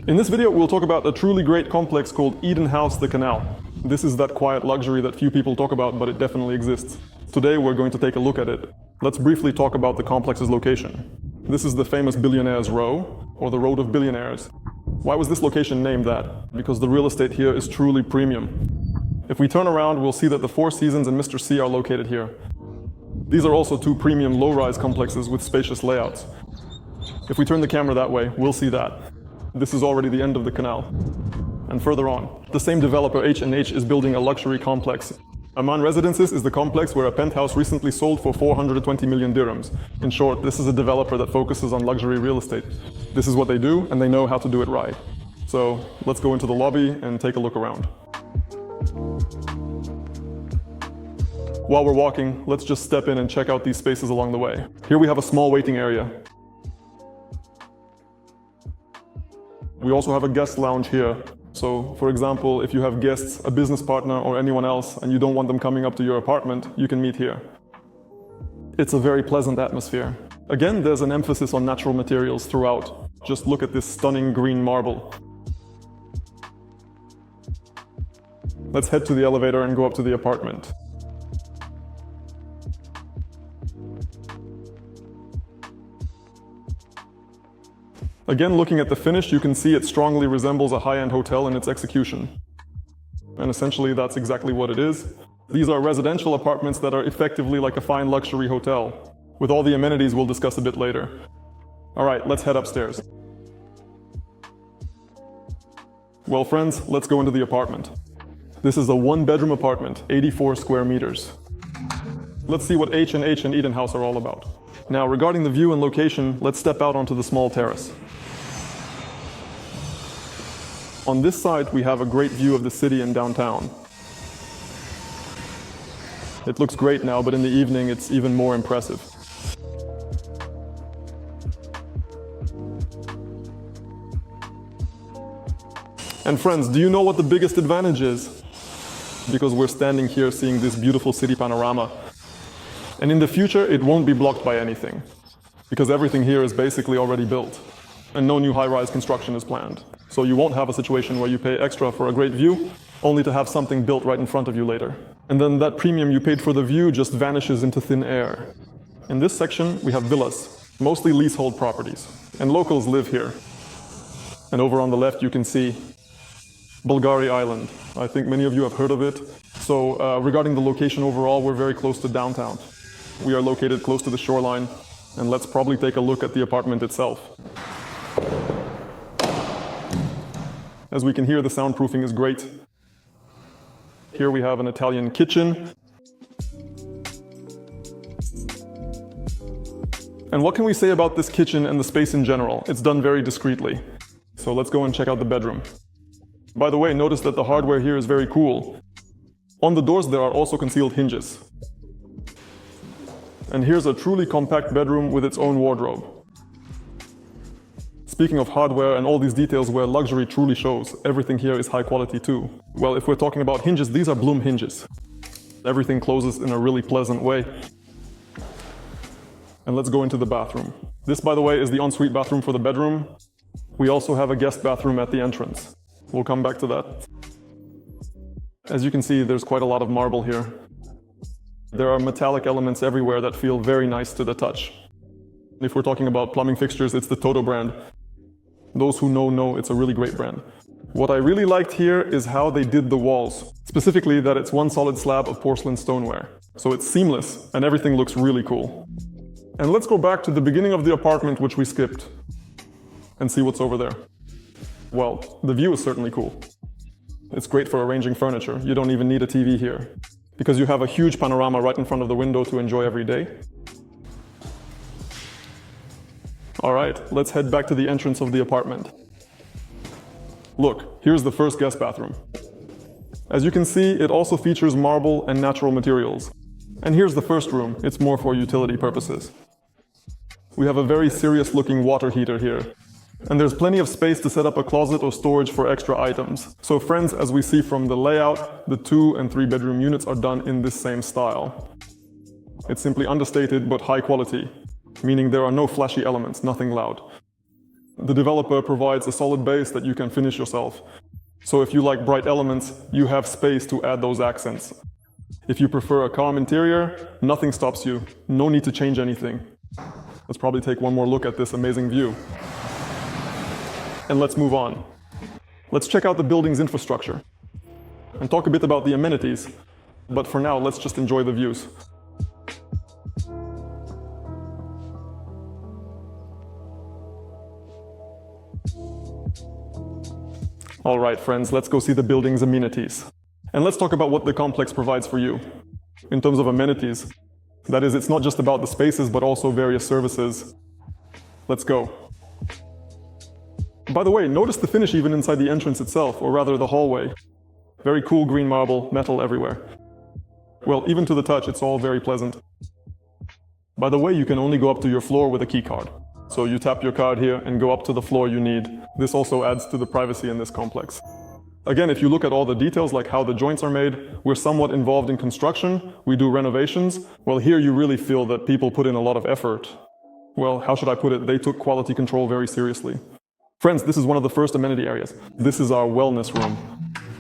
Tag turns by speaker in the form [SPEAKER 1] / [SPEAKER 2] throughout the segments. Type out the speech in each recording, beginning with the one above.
[SPEAKER 1] In this video, we'll talk about a truly great complex called Eden House The Canal. This is that quiet luxury that few people talk about, but it definitely exists. Today, we're going to take a look at it. Let's briefly talk about the complex's location. This is the famous Billionaires Row, or the Road of Billionaires. Why was this location named that? Because the real estate here is truly premium. If we turn around, we'll see that the Four Seasons and Mr. C are located here. These are also two premium low-rise complexes with spacious layouts. If we turn the camera that way, we'll see that. This is already the end of the canal. And further on, the same developer H&H is building a luxury complex. Aman Residences is the complex where a penthouse recently sold for 420 million dirhams. In short, this is a developer that focuses on luxury real estate. This is what they do, and they know how to do it right. So let's go into the lobby and take a look around. While we're walking, let's just step in and check out these spaces along the way. Here we have a small waiting area. We also have a guest lounge here. So, for example, if you have guests, a business partner, or anyone else, and you don't want them coming up to your apartment, you can meet here. It's a very pleasant atmosphere. Again, there's an emphasis on natural materials throughout. Just look at this stunning green marble. Let's head to the elevator and go up to the apartment. Again, looking at the finish, you can see it strongly resembles a high-end hotel in its execution. And essentially, that's exactly what it is. These are residential apartments that are effectively like a fine luxury hotel, with all the amenities we'll discuss a bit later. All right, let's head upstairs. Well, friends, let's go into the apartment. This is a one-bedroom apartment, 84 square meters. Let's see what H&H and Eden House are all about. Now, regarding the view and location, let's step out onto the small terrace. On this side, we have a great view of the city and downtown. It looks great now, but in the evening, it's even more impressive. And friends, do you know what the biggest advantage is? Because we're standing here seeing this beautiful city panorama. And in the future, it won't be blocked by anything, because everything here is basically already built, and no new high-rise construction is planned. So you won't have a situation where you pay extra for a great view, only to have something built right in front of you later. And then that premium you paid for the view just vanishes into thin air. In this section, we have villas, mostly leasehold properties, and locals live here. And over on the left, you can see Bulgari Island. I think many of you have heard of it. So regarding the location overall, we're very close to downtown. We are located close to the shoreline, and let's probably take a look at the apartment itself. As we can hear, the soundproofing is great. Here we have an Italian kitchen. And what can we say about this kitchen and the space in general? It's done very discreetly. So let's go and check out the bedroom. By the way, notice that the hardware here is very cool. On the doors, there are also concealed hinges. And here's a truly compact bedroom with its own wardrobe. Speaking of hardware and all these details where luxury truly shows, everything here is high quality too. Well, if we're talking about hinges, these are Bloom hinges. Everything closes in a really pleasant way. And let's go into the bathroom. This, by the way, is the ensuite bathroom for the bedroom. We also have a guest bathroom at the entrance. We'll come back to that. As you can see, there's quite a lot of marble here. There are metallic elements everywhere that feel very nice to the touch. If we're talking about plumbing fixtures, it's the Toto brand. Those who know it's a really great brand. What I really liked here is how they did the walls. Specifically that it's one solid slab of porcelain stoneware. So it's seamless and everything looks really cool. And let's go back to the beginning of the apartment, which we skipped, and see what's over there. Well, the view is certainly cool. It's great for arranging furniture. You don't even need a TV here, because you have a huge panorama right in front of the window to enjoy every day. All right, let's head back to the entrance of the apartment. Look, here's the first guest bathroom. As you can see, it also features marble and natural materials. And here's the first room. It's more for utility purposes. We have a very serious-looking water heater here. And there's plenty of space to set up a closet or storage for extra items. So friends, as we see from the layout, the 2- and 3-bedroom units are done in this same style. It's simply understated but high quality, meaning there are no flashy elements, nothing loud. The developer provides a solid base that you can finish yourself. So if you like bright elements, you have space to add those accents. If you prefer a calm interior, nothing stops you. No need to change anything. Let's probably take one more look at this amazing view. And let's move on. Let's check out the building's infrastructure and talk a bit about the amenities. But for now, let's just enjoy the views. All right, friends, let's go see the building's amenities. And let's talk about what the complex provides for you. In terms of amenities, that is, it's not just about the spaces, but also various services. Let's go. By the way, notice the finish even inside the entrance itself, or rather the hallway. Very cool green marble, metal everywhere. Well, even to the touch, it's all very pleasant. By the way, you can only go up to your floor with a key card. So you tap your card here and go up to the floor you need. This also adds to the privacy in this complex. Again, if you look at all the details, like how the joints are made, we're somewhat involved in construction, we do renovations. Well, here you really feel that people put in a lot of effort. Well, how should I put it? They took quality control very seriously. Friends, this is one of the first amenity areas. This is our wellness room.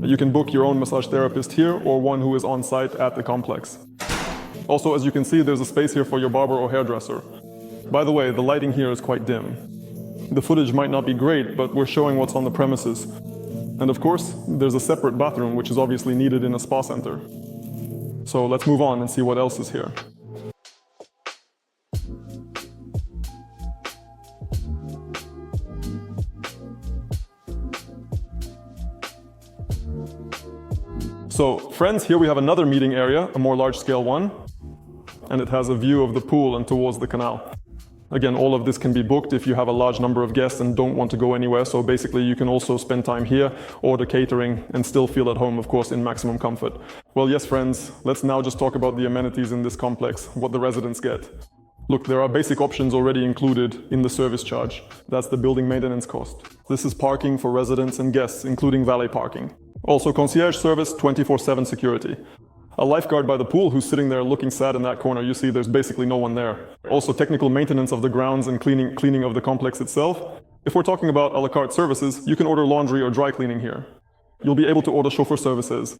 [SPEAKER 1] You can book your own massage therapist here or one who is on site at the complex. Also, as you can see, there's a space here for your barber or hairdresser. By the way, the lighting here is quite dim. The footage might not be great, but we're showing what's on the premises. And of course, there's a separate bathroom, which is obviously needed in a spa center. So let's move on and see what else is here. So, friends, here we have another meeting area, a more large-scale one, and it has a view of the pool and towards the canal. Again, all of this can be booked if you have a large number of guests and don't want to go anywhere, so basically you can also spend time here, order catering, and still feel at home, of course, in maximum comfort. Well, yes, friends, let's now just talk about the amenities in this complex, what the residents get. Look, there are basic options already included in the service charge. That's the building maintenance cost. This is parking for residents and guests, including valet parking. Also, concierge service, 24/7 security. A lifeguard by the pool who's sitting there looking sad in that corner. You see there's basically no one there. Also, technical maintenance of the grounds and cleaning of the complex itself. If we're talking about a la carte services, you can order laundry or dry cleaning here. You'll be able to order chauffeur services.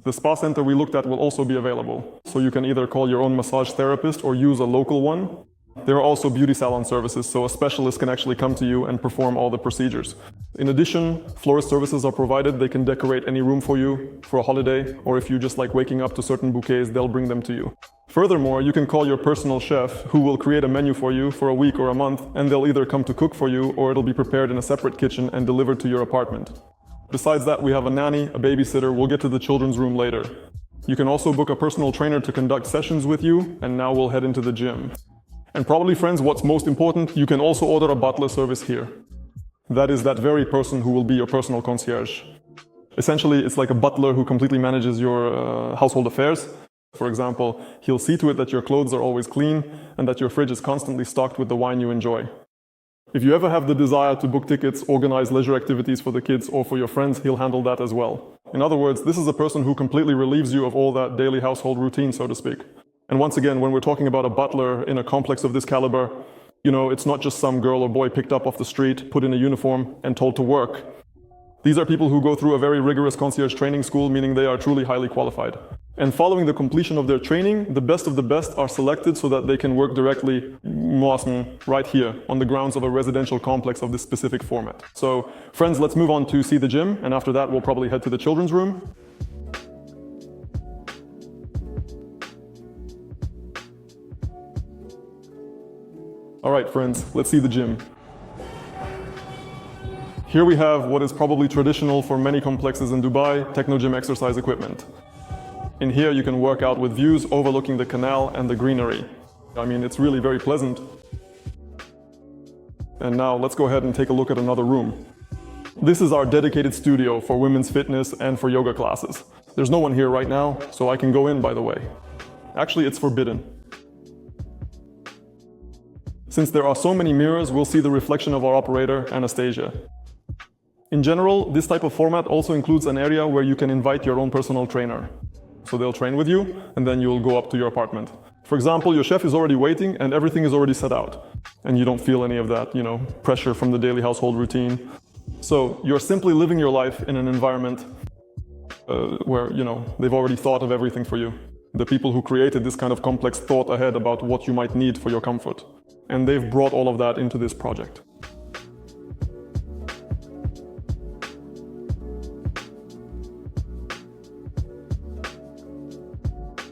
[SPEAKER 1] The spa center we looked at will also be available. So you can either call your own massage therapist or use a local one. There are also beauty salon services, so a specialist can actually come to you and perform all the procedures. In addition, florist services are provided. They can decorate any room for you for a holiday, or if you just like waking up to certain bouquets, they'll bring them to you. Furthermore, you can call your personal chef who will create a menu for you for a week or a month, and they'll either come to cook for you or it'll be prepared in a separate kitchen and delivered to your apartment. Besides that, we have a nanny, a babysitter. We'll get to the children's room later. You can also book a personal trainer to conduct sessions with you, and now we'll head into the gym. And probably, friends, what's most important, you can also order a butler service here. That is that very person who will be your personal concierge. Essentially, it's like a butler who completely manages your household affairs. For example, he'll see to it that your clothes are always clean and that your fridge is constantly stocked with the wine you enjoy. If you ever have the desire to book tickets, organize leisure activities for the kids or for your friends, he'll handle that as well. In other words, this is a person who completely relieves you of all that daily household routine, so to speak. And once again, when we're talking about a butler in a complex of this caliber, you know, it's not just some girl or boy picked up off the street, put in a uniform, and told to work. These are people who go through a very rigorous concierge training school, meaning they are truly highly qualified. And following the completion of their training, the best of the best are selected so that they can work directly right here on the grounds of a residential complex of this specific format. So, friends, let's move on to see the gym, and after that, we'll probably head to the children's room. All right, friends, let's see the gym. Here we have what is probably traditional for many complexes in Dubai, techno gym exercise equipment. In here you can work out with views overlooking the canal and the greenery. I mean, it's really very pleasant. And now let's go ahead and take a look at another room. This is our dedicated studio for women's fitness and for yoga classes. There's no one here right now, so I can go in, by the way. Actually, it's forbidden. Since there are so many mirrors, we'll see the reflection of our operator, Anastasia. In general, this type of format also includes an area where you can invite your own personal trainer. So they'll train with you, and then you'll go up to your apartment. For example, your chef is already waiting and everything is already set out. and you don't feel any of that, pressure from the daily household routine. So you're simply living your life in an environment where, they've already thought of everything for you. The people who created this kind of complex thought ahead about what you might need for your comfort. And they've brought all of that into this project.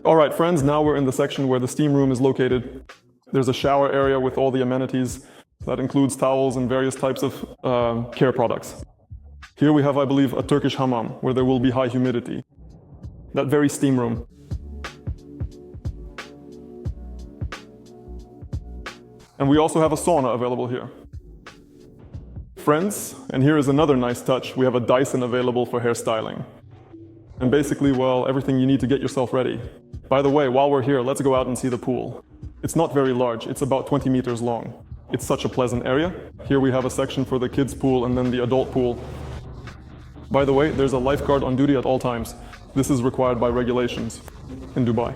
[SPEAKER 1] All right, friends, now we're in the section where the steam room is located. There's a shower area with all the amenities. That includes towels and various types of care products. Here we have, I believe, a Turkish hammam, where there will be high humidity. That very steam room. And we also have a sauna available here. Friends, and here is another nice touch, we have a Dyson available for hairstyling. And basically, well, everything you need to get yourself ready. By the way, while we're here, let's go out and see the pool. It's not very large, it's about 20 meters long. It's such a pleasant area. Here we have a section for the kids' pool and then the adult pool. By the way, there's a lifeguard on duty at all times. This is required by regulations in Dubai.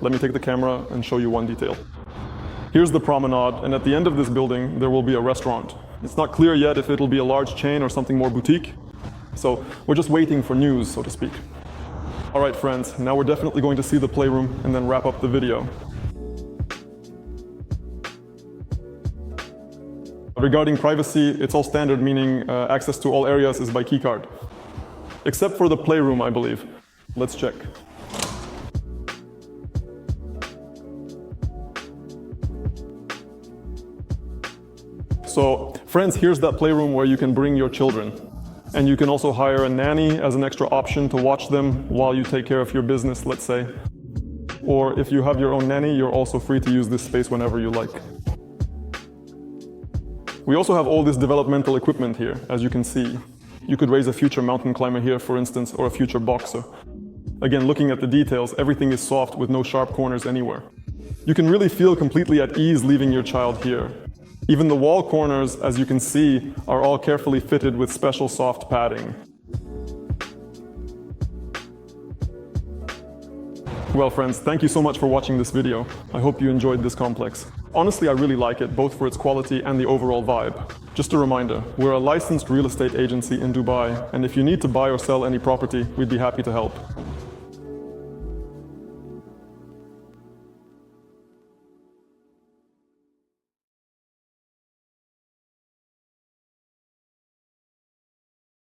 [SPEAKER 1] Let me take the camera and show you one detail. Here's the promenade, and at the end of this building, there will be a restaurant. It's not clear yet if it'll be a large chain or something more boutique. So we're just waiting for news, so to speak. All right, friends, now we're definitely going to see the playroom and then wrap up the video. Regarding privacy, it's all standard, meaning access to all areas is by keycard. Except for the playroom, I believe. Let's check. So, friends, here's that playroom where you can bring your children. And you can also hire a nanny as an extra option to watch them while you take care of your business, let's say. Or if you have your own nanny, you're also free to use this space whenever you like. We also have all this developmental equipment here, as you can see. You could raise a future mountain climber here, for instance, or a future boxer. Again, looking at the details, everything is soft with no sharp corners anywhere. You can really feel completely at ease leaving your child here. Even the wall corners, as you can see, are all carefully fitted with special soft padding. Well, friends, thank you so much for watching this video. I hope you enjoyed this complex. Honestly, I really like it, both for its quality and the overall vibe. Just a reminder, we're a licensed real estate agency in Dubai, and if you need to buy or sell any property, we'd be happy to help.